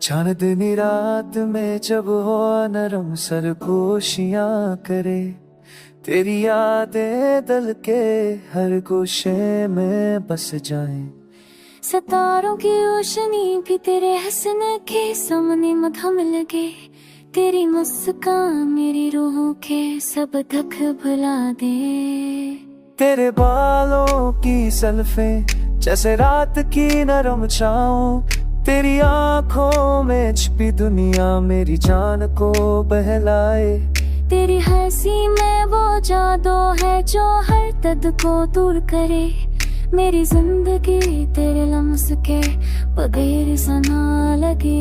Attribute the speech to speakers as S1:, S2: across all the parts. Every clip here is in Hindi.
S1: चांदनी रात में जब हो नरम सरगोशियां करे, तेरी यादें दिल के हर गोशे में बस जाएं।
S2: सितारों की रोशनी भी तेरे हंसने के सामने मधम लगे, तेरी मुस्कान मेरी रूह के सब तक भुला दे।
S1: तेरे बालों की सल्फें जैसे रात की नरम छाँव, तेरी आंखों में छिपी दुनिया मेरी जान को बहलाए।
S2: तेरी हंसी में वो जादू है जो हर दर्द को दूर करे, मेरी जिंदगी तेरे लम्स के बगैर सना लगे।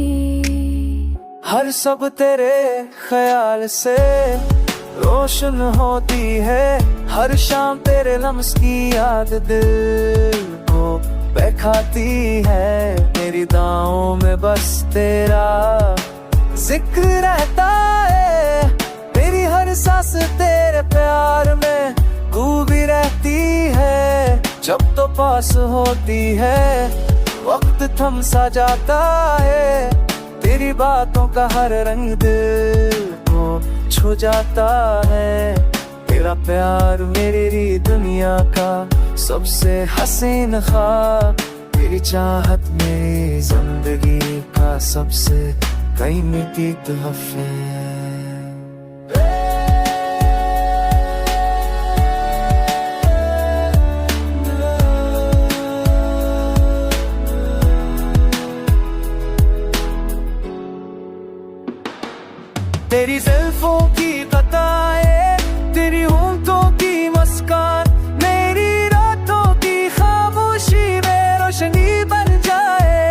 S1: हर सब तेरे ख्याल से रोशन होती है, हर शाम तेरे लम्स की याद दिल को बहकाती है। मेरी दाओं में बस तेरा जिक्र रहता है, मेरी हर सांस तेरे प्यार में डूबी रहती है। जब तो पास होती है वक्त थम सा जाता है, तेरी बातों का हर रंग दिल को छू जाता है। तेरा प्यार मेरी दुनिया का सबसे हसीन ख्वाब, तेरी चाहत मेरी जिंदगी का सबसे कीमती तोहफे। तेरी जुल्फों की कताएं, तेरी होंठों की मुस्कान, मेरी रातों की खामोशी में रोशनी बन जाए।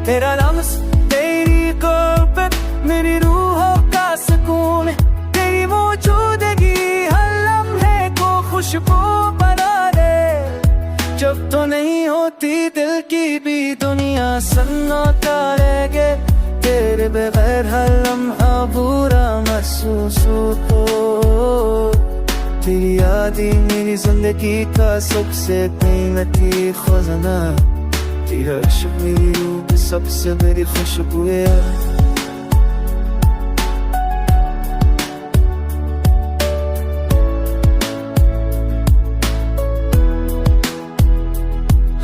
S1: तेरा लम्स तेरी गुर्बत मेरी रूह का सुकून, तेरी मौजूदगी हर लम्हे को खुशबू बना दे। जब तो नहीं होती दिल की भी दुनिया सन्नाटा रह गए, तेरे बगैर हर लम्हा बुरा महसूस हो। तेरी यादें मेरी जिंदगी का सबसे कीमती खजाना, तेरा इश्क मेरी रूह की सबसे मेरी खुशबू है।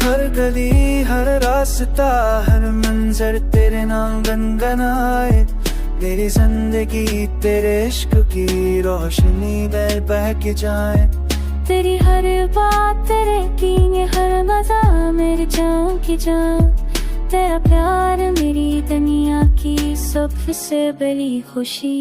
S1: हर गली हर रास्ता हर मंजर तेरे नाम गनगनाए, तेरी जिंदगी तेरे इश्क की रोशनी में बह के जाए।
S2: तेरी हर बात तेरे कीने हर मजा मेरी जान की जान, तेरा प्यार मेरी दुनिया की सबसे बड़ी खुशी।